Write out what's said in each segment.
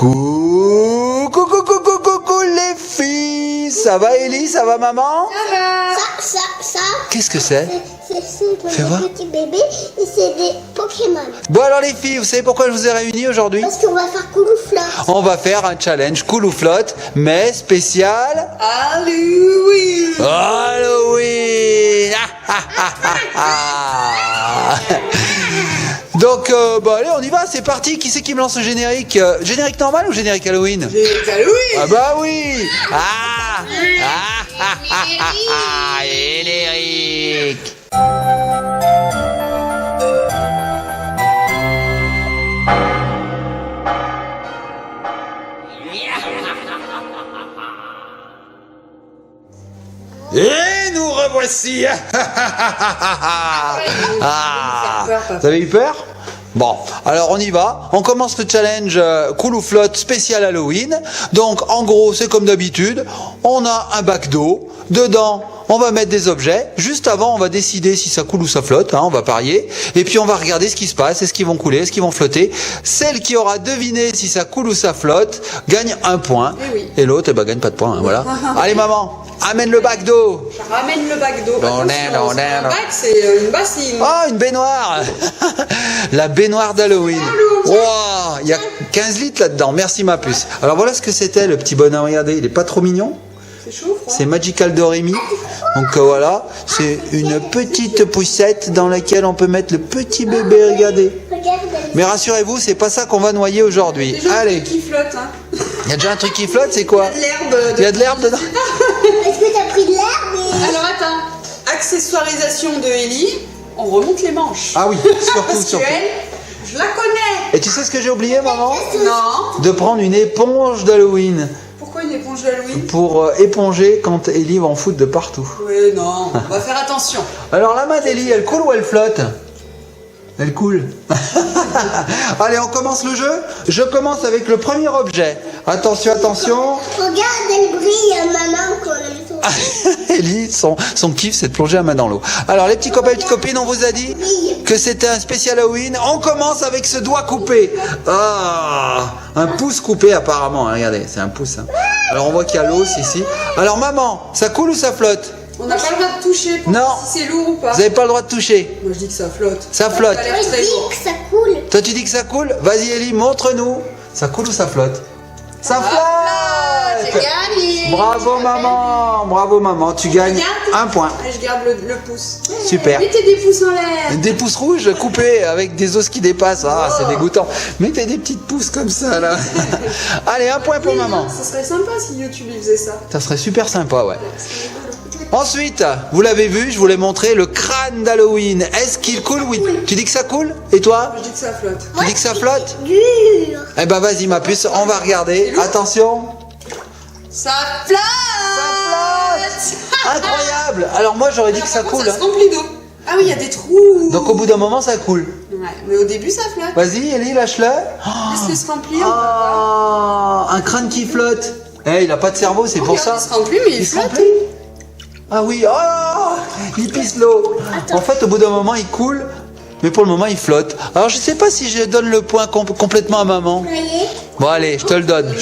Coucou les filles. Ça va Ellie, ça va maman? Ça. Qu'est-ce que c'est? C'est pour Fais les voir. petits bébés et c'est des Pokémon. Bon alors les filles, vous savez pourquoi je vous ai réunis aujourd'hui? Parce qu'on va faire Coulouflot. On va faire un challenge cool ou flotte, mais spécial Halloween. Halloween. Donc allez on y va, c'est parti. Qui c'est qui me lance le générique? Générique normal ou générique Halloween? Générique Halloween. Ah bah oui. Générique. Et nous revoici. Vous avez eu peur? Bon, alors on y va. On commence le challenge cool ou flotte spécial Halloween. Donc en gros, c'est comme d'habitude. On a un bac d'eau. Dedans, on va mettre des objets. Juste avant, on va décider si ça coule ou ça flotte. On va parier. Et puis on va regarder ce qui se passe. Est-ce qu'ils vont couler? Est-ce qu'ils vont flotter? Celle qui aura deviné si ça coule ou ça flotte gagne un point. Et l'autre, gagne pas de point. Voilà. Allez maman, amène le bac d'eau. Je ramène le bac d'eau. Non, Attention, non, c'est un non. bac, c'est une bassine. Oh, une baignoire. La baignoire d'Halloween. Wow, il y a 15 litres là-dedans. Merci ma puce. Alors voilà ce que c'était le petit bonhomme. Regardez, il est pas trop mignon. C'est chaud, froid. C'est Magical Doremi. Donc voilà, c'est une petite poussette dans laquelle on peut mettre le petit bébé. Regardez. Regarde. Mais rassurez-vous, c'est pas ça qu'on va noyer aujourd'hui. Déjà un Allez, truc qui flotte, hein. il y a déjà un truc qui flotte, c'est quoi? Il y a de l'herbe. Il y a de l'herbe dedans. Est-ce que t'as pris de l'herbe Alors attends, accessoirisation de Ellie, on remonte les manches. Ah oui, Parce surtout. qu'elle, je la connais. Et tu sais ce que j'ai oublié, maman? Non. De prendre une éponge d'Halloween Pourquoi une éponge d'Halloween? pour éponger quand Ellie va en foutre de partout. Oui, non, on va faire attention. Alors la main d'Ellie, elle coule ou elle flotte? Elle coule. Allez, on commence le jeu. Je commence avec le premier objet. Attention, attention. Regarde, elle brille, maman, quand elle Ellie, son kiff, c'est de plonger la main dans l'eau. Alors les petits copains et petites copines, on vous a dit que c'était un spécial Halloween. On commence avec ce doigt coupé. Ah, un pouce coupé apparemment. Regardez, c'est un pouce. Hein. Alors on voit qu'il y a l'os ici. Alors maman, ça coule ou ça flotte? On n'a pas le droit de toucher pour Non. voir si c'est lourd ou pas. Vous n'avez pas le droit de toucher. Moi je dis que ça flotte. Ça flotte. Ça a l'air Je très dis lourd. que ça coule. Toi tu dis que ça coule? Vas-y Ellie, montre-nous. Ça coule ou ça flotte? Ça J'ai flotte. gagné. Bravo maman, tu gagnes Regarde. un point. Et je garde le pouce. Super. Mettez des pouces en l'air. Des pouces rouges coupés avec des os qui dépassent. Ah, c'est dégoûtant. Mettez des petites pouces comme ça là. Allez, un point pour Oui, maman. Ça serait sympa si YouTube il faisait ça. Ça serait super sympa, ouais. Ensuite, vous l'avez vu, je vous l'ai montré, le crâne d'Halloween. Est-ce qu'il coule? Oui. Tu dis que ça coule? Et toi? Je dis que ça flotte. Tu dis que ça flotte? Dur. Eh ben vas-y ma puce, on va regarder. Attention. Ça flotte. Incroyable. Alors moi j'aurais dit que ça Par contre, coule. Ça se remplit d'eau. Ah oui, il y a des trous. Donc au bout d'un moment ça coule. Ouais, mais au début ça flotte. Vas-y Ellie, lâche-le. Est-ce qu'il se remplit? On va voir. Oh, un crâne qui flotte. Eh, il a pas de cerveau, c'est pour ça. Regarde, il se remplit, mais il se flotte. remplit. Ah oui, oh, il pisse l'eau. En fait, au bout d'un moment, il coule, mais pour le moment, il flotte. Alors, je sais pas si je donne le point complètement à maman. Voyez. Bon, allez, je te le donne.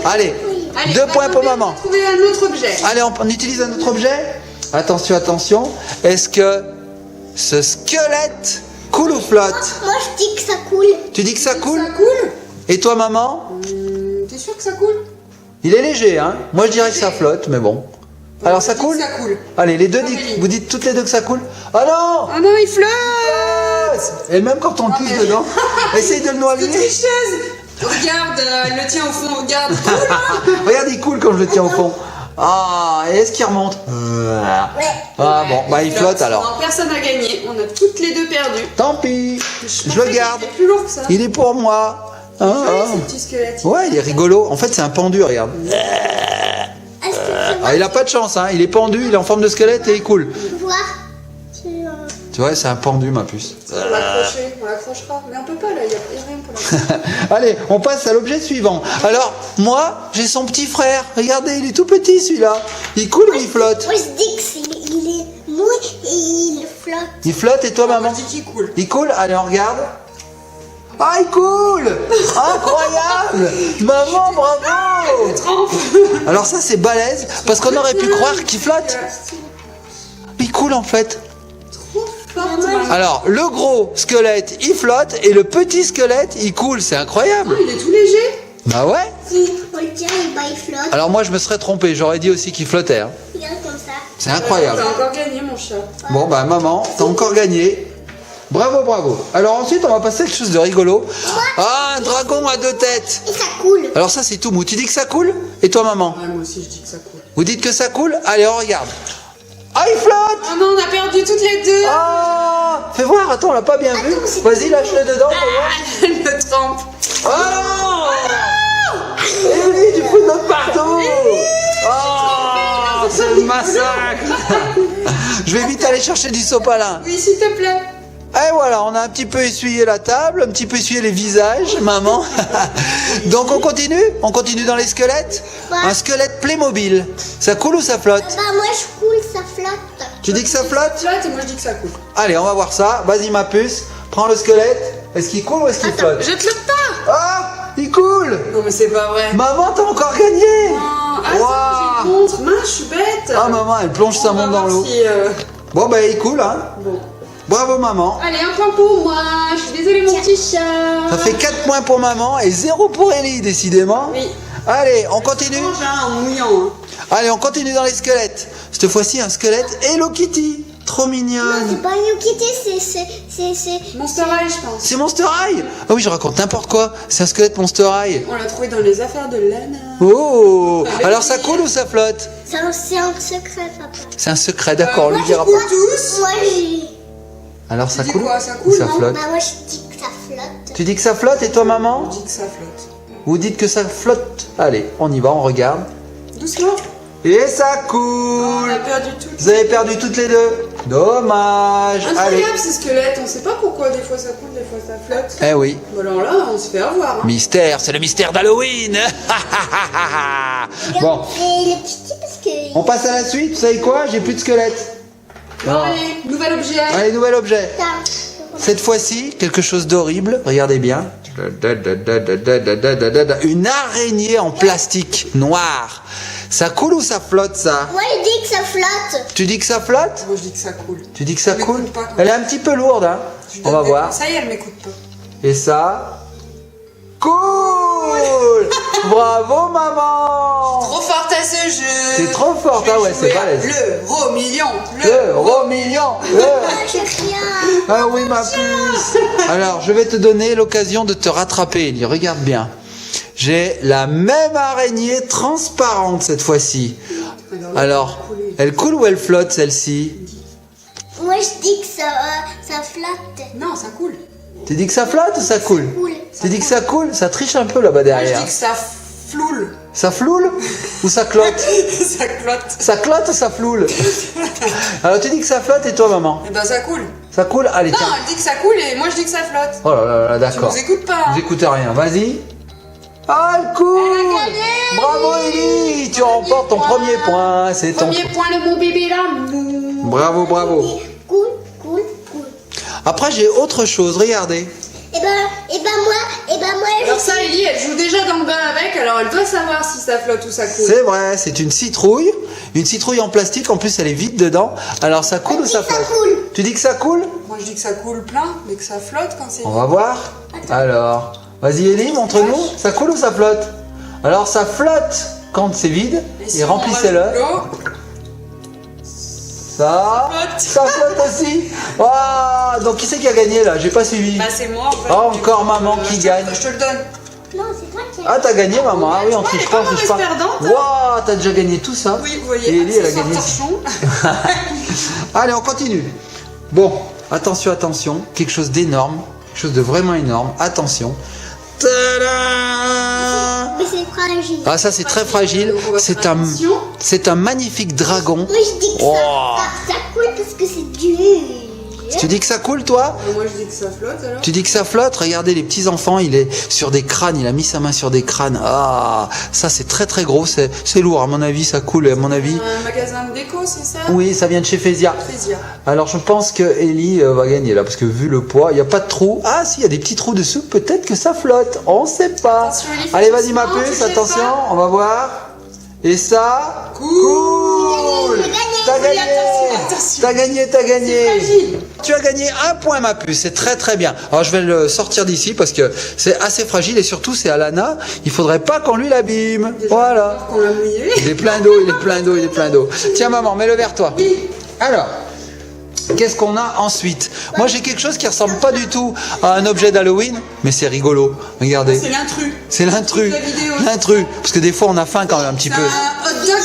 Allez, Allez, 2 points pour maman. On va trouver un autre objet. Allez, on utilise un autre objet. Attention, attention. Est-ce que ce squelette coule ou flotte? Moi, je dis que ça coule. Tu dis que ça coule? Ça coule? Et toi, maman? T'es sûr que ça coule? Il est léger, hein? Moi, je dirais que ça flotte, mais bon. Alors, ça Je dis coule? que ça coule. Allez, les deux, Amélie. vous dites toutes les deux que ça coule? Ah non! Ah non, il flotte. Et même quand on le pousse dedans, essaye de le C'est noyer. tricheuse. Regarde, le tien au fond, regarde. Regarde, il coule quand je le tiens au fond. Ah, et est-ce qu'il remonte? Ah bon, bah il flotte alors. Non, personne n'a gagné. On a toutes les deux perdu. Tant pis, je le garde. Il est plus lourd que ça. Il est pour moi. Ah, Joli, ah. ce petit squelette. Ouais, il est rigolo. En fait, c'est un pendu, regarde. Est-ce que Ah, il a pas de chance, hein. Il est pendu, il est en forme de squelette et il coule. tu peux voir Tu vois, c'est un pendu, ma puce. On va l'accrocher, on l'accrochera. Mais on peut pas là, il n'y a rien pour l'accrocher. Allez, on passe à l'objet suivant. Alors, moi, j'ai son petit frère. Regardez, il est tout petit celui-là. Il coule ou il flotte? Moi, je dis qu'il est mou et il flotte. Il flotte et toi, maman? Je dis qu'il coule. Il coule? Allez, on regarde. Ah, il coule! Ah, Incroyable. Maman, bravo. Alors ça, c'est balèze, parce qu'on aurait pu croire qu'il flotte. Il coule en fait. Alors, le gros squelette, il flotte, et le petit squelette, il coule. C'est incroyable. Ah, il est tout léger. Bah ouais. Si on le tient, il flotte. Alors moi, je me serais trompé. J'aurais dit aussi qu'il flottait. Hein. Regarde comme ça. C'est incroyable. T'as encore gagné, mon chat. Bon, bah maman, t'as encore gagné. Bravo, bravo. Alors ensuite, on va passer à quelque chose de rigolo. Ah, un dragon à 2 têtes. Et ça coule. Alors ça, c'est tout mou. Tu dis que ça coule? Et toi, maman? Ouais, moi aussi, je dis que ça coule. Vous dites que ça coule? Allez, on regarde. Ah, il flotte! Oh non, on a perdu toutes les deux. Ah! Fais voir, attends, on l'a pas bien vu. Vas-y, lâche-le dedans. fais voir. Elle me trempe. Oh non! Ellie, tu fous de notre partout! Oh, c'est le massacre! Je vais vite aller chercher du sopalin. Oui, s'il te plaît. Et voilà, on a un petit peu essuyé la table, un petit peu essuyé les visages, maman. Donc on continue dans les squelettes. Ouais. Un squelette Playmobil. Ça coule ou ça flotte? Bah moi je coule, ça flotte. Tu dis que ça flotte? Flotte et moi je dis que ça coule. Allez, on va voir ça. Vas-y ma puce, prends le squelette. Est-ce qu'il coule ou est-ce qu'il flotte? Je te le pas. Ah, il coule! Non mais c'est pas vrai. Maman, t'as encore gagné! Ah, Waouh. j'ai une montre. Mince, je suis bête. Ah maman, elle plonge sa On va montre dans voir l'eau. si, Bon bah il coule hein. Bon. Bravo maman. Allez, un point pour moi. Je suis désolée, mon petit chat. Ça fait 4 points pour maman et 0 pour Ellie, décidément. Oui. Allez, on continue. Mange, hein, en mouillant. Hein. Allez, on continue dans les squelettes. Cette fois-ci, un squelette Hello Kitty. Trop Non, mignonne. c'est pas Hello Kitty, c'est... Monster High, je pense. C'est Monster High. Ah oui, je raconte n'importe quoi. C'est un squelette Monster High. On l'a trouvé dans les affaires de Lana. Oh. Alors ça coule ou ça flotte? C'est un secret, papa. C'est un secret, d'accord, on lui dira pas. Tous. Moi, j'ai... Alors ça dis coule quoi, ça ou coule, ça non flotte? Bah moi je dis que ça flotte. Tu dis que ça flotte et toi maman? Je dis que ça flotte. Vous dites que ça flotte. Allez, on y va, on regarde. Doucement. Et ça On coule. a perdu tout. Vous avez perdu toutes les deux. Dommage. Allez. Incroyable ces squelettes. On sait pas pourquoi des fois ça coule, des fois ça flotte. Eh oui. Bon, alors là, on se fait avoir. Hein. Mystère, c'est le mystère d'Halloween. Bon, Et le petit parce que... on passe à la suite. Vous savez quoi? J'ai plus de squelette. Bon, Ah. allez, nouvel objet. Allez, nouvel objet. Ça. Cette fois-ci, quelque chose d'horrible. Regardez bien. Une araignée en plastique noir. Ça coule ou ça flotte ça? Moi je dis que ça flotte. Tu dis que ça flotte? Moi je dis que ça coule. Tu dis que ça Elle coule? m'écoute pas, quand Elle est un petit peu lourde, hein? Je On va donne des voir. conseils, elle m'écoute pas. Et ça cool. Bravo maman. Trop forte à ce jeu. C'est trop fort, Je vais ah ouais, c'est jouer à balèze. L'euro million. L'euro million. Ah, j'ai rien. Ah oui ma puce. Alors je vais te donner l'occasion de te rattraper, Ellie. Regarde bien. J'ai la même araignée transparente cette fois-ci. Alors, elle coule ou elle flotte celle-ci? Moi je dis que ça flotte. Non, ça coule. Tu dis que ça flotte ou ça coule? Cool. Tu dis que ça coule? Ça triche un peu là-bas Moi je derrière. dis que ça floule. Ça floule ou ça clotte? Ça clotte. Ça clotte ou ça floule? Alors tu dis que ça flotte et toi maman? Et ben ça coule. Ça coule? Allez Non, tiens. elle dit que ça coule et moi je dis que ça flotte. Oh là là, là, Tu d'accord. nous écoutes pas. Vous Hein. écoutez rien, vas-y. Ah, elle coule! Elle a gagné. Bravo Ellie! Tu remportes ton premier point. C'est ton. Premier point, le mon bébé là. Mou. Bravo, bravo. Cool, cool, cool. Après j'ai autre chose, regardez. Et ben moi Alors ça, Ellie, elle joue déjà dans le bain avec, alors elle doit savoir si ça flotte ou ça coule. C'est vrai, c'est une citrouille en plastique, en plus elle est vide dedans. Alors ça coule ou ça ça flotte? coule. Tu dis que ça coule? Moi je dis que ça coule plein, mais que ça flotte quand c'est... On va voir. Alors, vas-y Ellie, montre-nous. Ça coule ou ça flotte? Alors ça flotte quand c'est vide, si et on remplissez-le. rajoute l'eau, Ça flotte aussi. Ah, donc qui c'est qui a gagné là? J'ai pas suivi. bah c'est moi en fait. Oh, encore maman qui gagne. Je te le donne. Non, c'est toi qui Ah, t'as gagné maman. Ah oui, on Ouais, triche elle est pas, pas on triche pas. mauvaise perdante, hein. Waouh, t'as déjà gagné tout ça. Oui, vous voyez, Et Ellie, elle a accessoire gagné. torchon. Allez, on continue. Bon, attention, attention. Quelque chose d'énorme. Quelque chose de vraiment énorme. Attention. Tadam! Mais c'est fragile. Ah, ça, c'est très fragile. Donc, on va faire attention. C'est un magnifique dragon. Moi je dis que Oh. ça coule parce que c'est dur. Tu dis que ça coule, toi? Moi je dis que ça flotte alors. Tu dis que ça flotte? Regardez les petits enfants, il est sur des crânes, il a mis sa main sur des crânes. Ah, ça c'est très très gros, c'est lourd à mon avis, ça coule à mon avis. Un magasin de déco, c'est ça? Oui, ça vient de chez Fézia. Fézia. Alors je pense que Ellie va gagner là, parce que vu le poids, il n'y a pas de trous. Ah si, il y a des petits trous dessous, peut-être que ça flotte, on sait pas. Attention, Ellie, fais Allez, vas-y ma doucement, puce, tu te attention, lèves pas. on va voir. Et ça coule. T'as gagné. Attention. T'as gagné, t'as gagné. Fragile. Tu as gagné un point ma puce, c'est très très bien. Alors je vais le sortir d'ici parce que c'est assez fragile et surtout c'est Alana, il faudrait pas qu'on lui l'abîme. Voilà. Qu'on l'a mouillé. Il est plein d'eau, il est plein d'eau, il est plein d'eau. Tiens maman, mets-le vers toi. Oui. Alors, qu'est-ce qu'on a ensuite? Moi j'ai quelque chose qui ressemble pas du tout à un objet d'Halloween, mais c'est rigolo. Regardez. C'est l'intrus. C'est l'intrus. la vidéo. L'intrus. Parce que des fois on a faim quand même un petit C'est peu. un hot dog.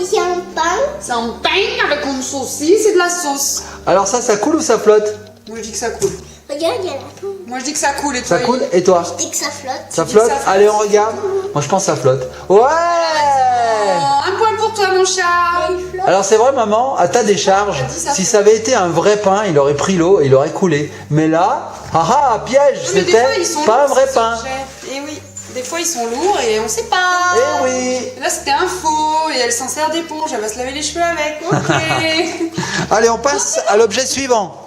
Il y a un pain. C'est un pain avec une saucisse et de la sauce. Alors ça coule ou ça flotte? Moi je dis que ça coule. Regarde, il y a la pomme. Moi je dis que ça coule et Ça toi, coule Ellie? et toi? Je dis que ça flotte. Ça dis que flotte? ça flotte. Allez on regarde. Moi je pense que ça flotte. Ouais. Oh, un point pour toi mon chat. Il flotte. Alors c'est vrai maman, à ta décharge, ça si ça avait été un vrai pain, il aurait pris l'eau et il aurait coulé. Mais là, haha, piège, Mais des fois, ils c'était sont pas un lourds, vrai ces pain. objets. Et oui, des fois ils sont lourds et on sait pas. Eh oui. Et là c'était un faux et elle s'en sert d'éponge, elle va se laver les cheveux avec. Ok. Allez, on passe à l'objet suivant.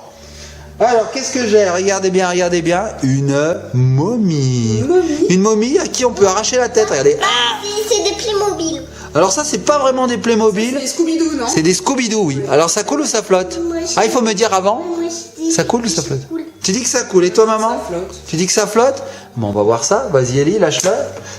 Alors, qu'est-ce que j'ai? Regardez bien, une momie. Une momie. Une momie à qui on peut arracher la tête, regardez. C'est des Playmobil. Alors ça, c'est pas vraiment des Playmobil, C'est Scooby-Doo, non? c'est des Scooby-Doo, oui. Alors ça coule ou ça flotte? Ah, il faut me dire avant. Moi, je dis Ça coule ou ça flotte? coule. Tu dis que ça coule, et toi maman? Ça flotte. Tu dis que ça flotte? Bon, on va voir ça. Vas-y Ellie, lâche-le.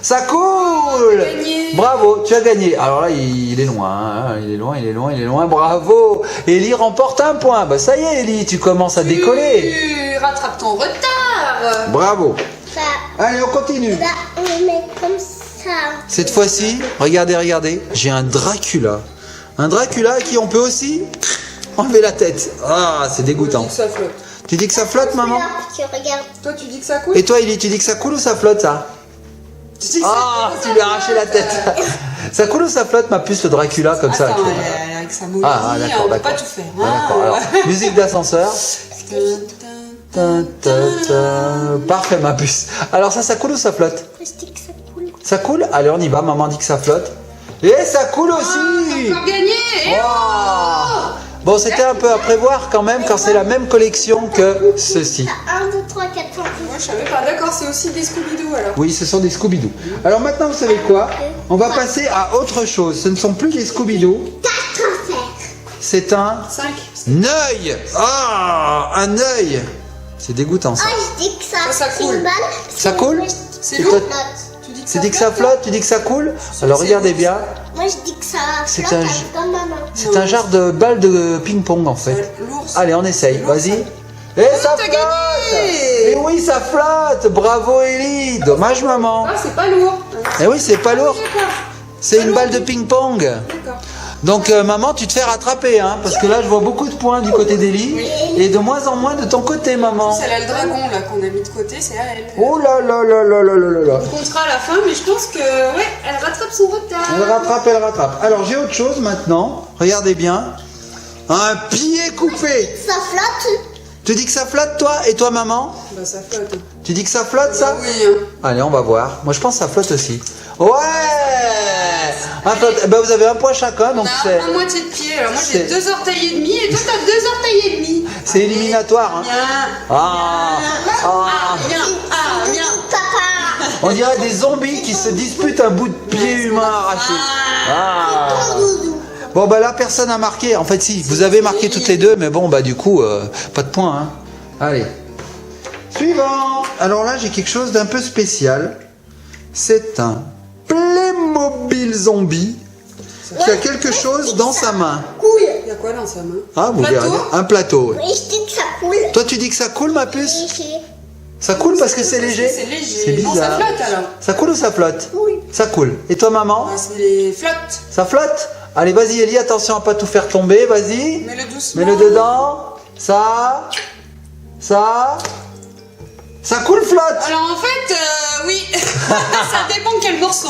Ça coule! T'as gagné. Bravo, tu as gagné. Alors là, il est loin, hein. Il est loin. Bravo! Ellie remporte un point. Bah ça y est Ellie, tu commences à décoller. Tu rattrapes ton retard. Bravo. Ça, Allez, on continue. là, on le met comme ça. Cette fois-ci, regardez, j'ai un Dracula. Un Dracula à qui on peut aussi enlever la tête. Ah, c'est Je dégoûtant. dis que ça flotte. Tu dis que ça flotte, maman? Là, tu regardes. Toi tu dis que ça coule? Et toi, Ellie, tu dis que ça coule ou ça flotte, ça? Tu dis que Ah, ça tu lui as arraché la tête. Ça coule ou ça flotte, ma puce, le Dracula, comme ça? Attends, tu vois. avec sa momie, Ah, d'accord, on peut d'accord. pas tout faire. Ah, d'accord. Alors, musique d'ascenseur. Ta, ta, ta. Parfait, ma puce. Alors ça coule ou ça flotte? Je dis que ça coule. Ça coule? Allez, on y va. Maman dit que ça flotte. Et ça coule aussi. Encore gagné. Et Wow. Bon, c'était un peu à prévoir quand même, quand c'est la même collection que ceci. 1, 2, 3, 4, 5, 6. Moi je savais pas, d'accord, c'est aussi des Scooby-Doo alors. Oui, ce sont des Scooby-Doo. Alors maintenant, vous savez quoi? On va passer à autre chose. Ce ne sont plus des Scooby-Doo. 4 faire. C'est un 5. œil. Ah, un œil. C'est dégoûtant ça. Ah, je dis que ça, Ça c'est coule. une balle. Ça coule? C'est Et lourd. toi, Tu dis que tu dis que ça flotte? Tu dis que ça coule? Alors regardez bien. Moi, je dis que ça C'est flotte un avec comme maman. C'est un genre de balle de ping-pong en fait. C'est lourd. Allez, on essaye. C'est lourd, Vas-y. ça. Et ça t'as flotte. gagné. Et oui, ça flotte. Bravo Ellie. Dommage maman. Ah, c'est pas lourd. Et oui, c'est pas lourd. D'accord. C'est une balle de ping-pong. D'accord. Donc maman, tu te fais rattraper, hein, parce que là je vois beaucoup de points du côté d'Ellie et de moins en moins de ton côté, maman. Celle-là, le dragon là qu'on a mis de côté, c'est à elle. Oh là là là là là là là. On comptera à la fin, mais je pense que ouais, elle rattrape son retard. Elle rattrape. Alors j'ai autre chose maintenant. Regardez bien. Un pied coupé. Ça flotte. Tu dis que ça flotte toi? Et toi maman? Bah ça flotte. Tu dis que ça flotte ça? Bah oui. Hein. Allez, on va voir. Moi, je pense que ça flotte aussi. Ouais. Un flotte. Eh ben, vous avez un point chacun, donc On a c'est un moitié de pied. Alors moi j'ai c'est- 2 orteils et demi et toi t'as 2 orteils et demi. c'est éliminatoire. Hein. Bien. Ah, ah. Bien. Ah, bien. Papa. On dirait des zombies qui se disputent un bout de pied humain arraché. Ah. Bon, bah là, personne n'a marqué. En fait, si, vous avez marqué toutes les deux, mais bon, bah du coup, pas de points. Hein. Allez. Suivant. Alors là, j'ai quelque chose d'un peu spécial. C'est un Playmobil zombie qui a quelque chose dans sa main. Coule. Il y a quoi dans sa main? Ah, vous Plateau verrez bien. Un plateau. Oui. Oui, je dis que ça coule. Toi, tu dis que ça coule, ma puce? Léger. Ça coule parce que c'est léger? C'est léger. C'est Bon, ça bizarre. flotte alors. Ça coule ou ça flotte? Oui. Ça coule. Et toi, maman? Ah, c'est les flottes. Ça flotte? Allez, vas-y, Ellie, attention à pas tout faire tomber, vas-y. Mets-le doucement. Mets-le dedans. Ça coule, flotte. Alors en fait, oui. Ça dépend quel morceau.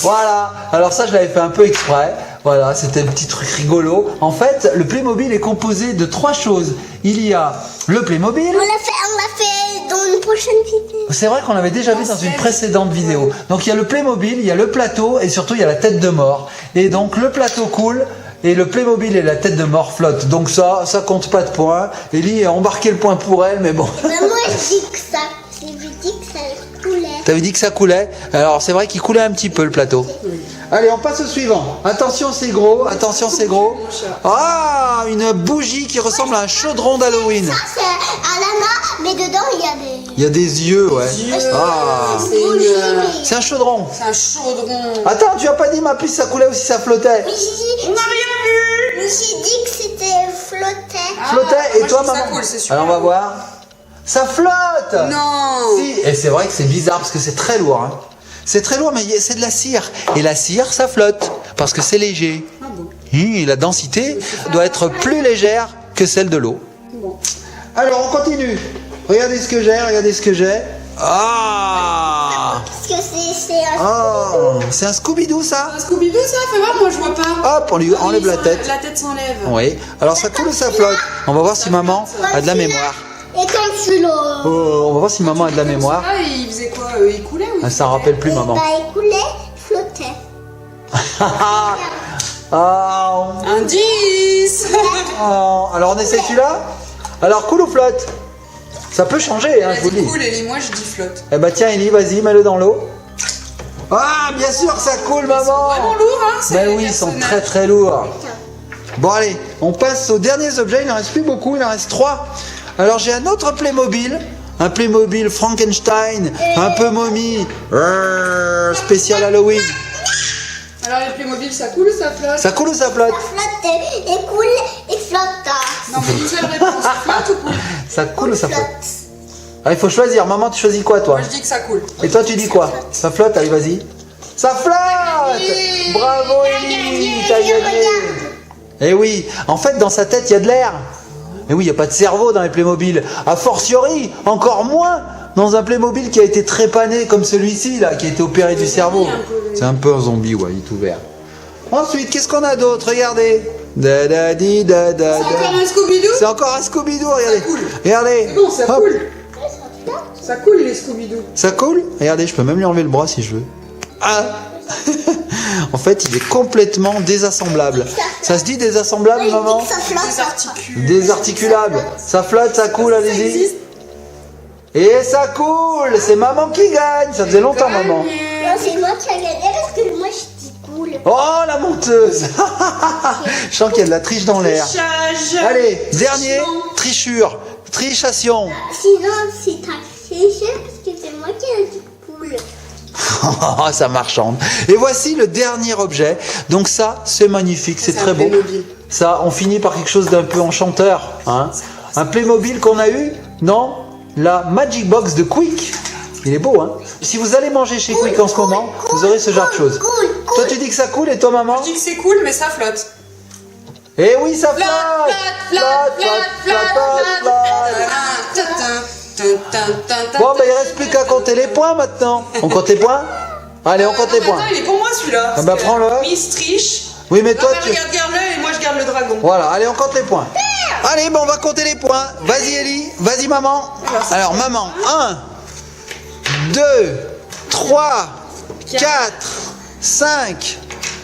Voilà. Alors ça, je l'avais fait un peu exprès. Voilà, c'était un petit truc rigolo. En fait, le Playmobil est composé de 3 choses. Il y a le Playmobil. On l'a fait dans une prochaine vidéo. C'est vrai qu'on l'avait déjà vu dans une précédente vidéo. Donc il y a le Playmobil, il y a le plateau et surtout il y a la tête de mort. Et donc le plateau coule et le Playmobil et la tête de mort flottent. Donc ça compte pas de points. Ellie a embarqué le point pour elle, mais bon. Mais moi, je dis que ça. Je dis que ça coulait. T'avais dit que ça coulait. Alors c'est vrai qu'il coulait un petit peu le plateau. Allez, on passe au suivant. Attention, c'est gros. Attention, c'est gros. Ah, une bougie qui ressemble à un chaudron d'Halloween. Ça, c'est à la main, mais dedans, il y a des. Il y a des yeux, ouais. Ah, c'est un chaudron. C'est un chaudron. Attends, tu as pas dit ma puce, ça coulait ou si ça flottait? Mais On n'a rien vu. j'ai dit que c'était flottait. Flottait. Et moi, toi, je dis ça maman? coule, c'est super. Alors on va voir. Ça flotte. Non. Si. Et c'est vrai que c'est bizarre parce que c'est très lourd. Hein. C'est très lourd, mais c'est de la cire. Et la cire, ça flotte parce que c'est léger. Ah bon. La densité doit être plus légère que celle de l'eau. Bon. Alors on continue. Regardez ce que j'ai, regardez ce que j'ai. Ah, Parce que c'est un. oh, c'est un Scooby-Doo ça. Un Scooby-Doo, ça fait voir, moi je vois pas. Hop, on lui enlève la tête. La tête s'enlève. Oui. Alors ça coule ou ça flotte? On va voir si maman a de la mémoire. Et comme celui-là. Oh, on va voir si maman a de la mémoire. Ah, il faisait quoi? Il coulait ou Ah, ça rappelle plus maman. Bah, il coulait, il flottait. Ah, Un 10. oh. Alors on essaie celui-là. Alors coule ou flotte? Ça peut changer, hein, je vous le dis. Cool, Ellie, moi je dis flotte. Eh bah tiens Ellie, vas-y, mets-le dans l'eau. Ah, bien sûr que ça coule, maman. Vraiment lourd, hein? Ben oui, ils sont très très lourds. Bon allez, on passe aux derniers objets, il n'en reste plus beaucoup, il en reste 3. Alors j'ai un autre Playmobil, un Playmobil Frankenstein, un peu momie, spécial Halloween. Alors les Playmobil, ça coule ou ça flotte? Ça coule ou ça flotte? Flotte et coule et flotte. Non mais une seule réponse, ça flotte ou coule? Ça coule ou ça flotte? Ah, il faut choisir, maman tu choisis quoi toi? Moi je dis que ça coule. Et toi tu dis quoi? Ça flotte, allez vas-y. Ça flotte! gagné! Bravo Ellie, t'as gagné! Eh oui, en fait dans sa tête il y a de l'air. Mais oui, il n'y a pas de cerveau dans les Playmobil. A fortiori, encore moins dans un Playmobil qui a été trépané comme celui-ci, là, qui a été opéré du cerveau. C'est un peu un zombie, ouais, il est ouvert. Ensuite, qu'est-ce qu'on a d'autre? Regardez. Da, da, di, da, da, C'est da. encore un Scooby-Doo? C'est encore un Scooby-Doo, regardez. coule. Regardez. C'est bon, ça Hop. coule. Ça coule les Scooby-Doo. Ça coule? Regardez, je peux même lui enlever le bras si je veux. Ah. En fait, il est complètement désassemblable. Ça se dit désassemblable, Il dit maman? que ça flotte. Désarticule. Désarticulable. Ça flotte, ça coule, Ça allez-y. existe. Et ça coule. C'est maman qui gagne. Ça faisait longtemps, maman. Non, c'est moi qui ai gagné parce que moi je dis cool. Oh, la menteuse. Je sens qu'il y a de la triche dans l'air. Trichage. Allez, dernier, trichure, trichation. Sinon, c'est ta triché parce que c'est moi qui ai dit cool. Ça marchande. Et voici le dernier objet. Donc ça, c'est magnifique, c'est C'est très un beau. Playmobil. Ça, on finit par quelque chose d'un peu enchanteur. Hein. Un Playmobil qu'on a eu dans la Magic Box de Quick. Il est beau, hein. Si vous allez manger chez Quick en ce moment, vous aurez ce genre de choses. Cool. Toi, tu dis que ça coule et toi, maman? Je dis que c'est cool, mais ça flotte. Eh oui, ça flotte. Bon, ben il reste plus qu'à compter les points maintenant. On compte les points? Allez, on compte les points. Attends, il est pour moi celui-là. Ah bah, prends-le. Miss triche. Oui, mais toi, Non, mais regarde, garde-le et moi je garde le dragon. Voilà, allez, on compte les points. Allez, bon, on va compter les points. Vas-y, Ellie. Vas-y, maman. Alors, maman, 1, 2, 3, 4, 5,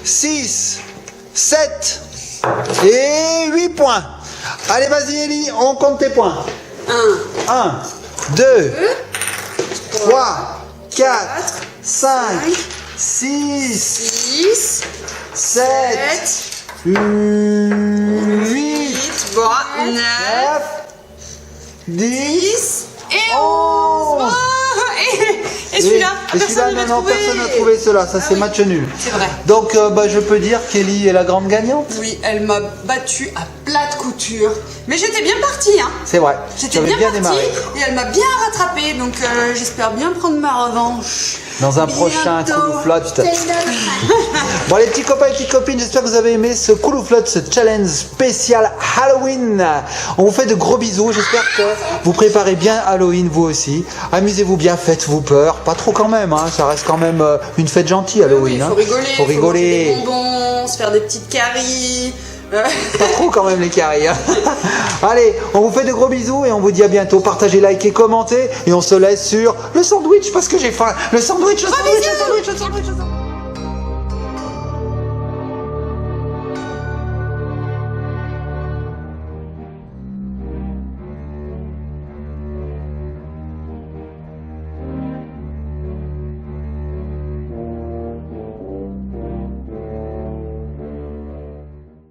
6, 7 et 8 points. Allez, vas-y, Ellie, on compte tes points. 1, 2, 3, 4, 5, 6, 6, 7, 8, 8, bon, 9, 9, 10 et 11. 11. Et celui-là, Et celui-là, non, personne n'a trouvé cela, ça c'est oui. match nul. C'est vrai. Donc je peux dire qu'Ellie est la grande gagnante. Oui, elle m'a battue à plate couture. Mais j'étais bien partie, hein. C'est vrai, tu J'étais avais bien bien partie démarré. et elle m'a bien rattrapée. Donc j'espère bien prendre ma revanche. dans un prochain Bientôt. Coulouflotte. Je te le donnerai. Bon les petits copains et petites copines, j'espère que vous avez aimé ce Coulouflotte, ce challenge spécial Halloween. On vous fait de gros bisous, j'espère que vous préparez bien Halloween vous aussi. Amusez-vous bien, faites-vous peur, pas trop quand même, hein. Ça reste quand même une fête gentille Halloween. Il Hein. faut rigoler, Faut rigoler. manger des bonbons, se faire des petites caries. Pas trop quand même les caries. Hein. Allez, on vous fait de gros bisous et on vous dit à bientôt. Partagez, likez, commentez et on se laisse sur le sandwich parce que j'ai faim. Le sandwich, le sandwich, le sandwich, le sandwich, le sandwich.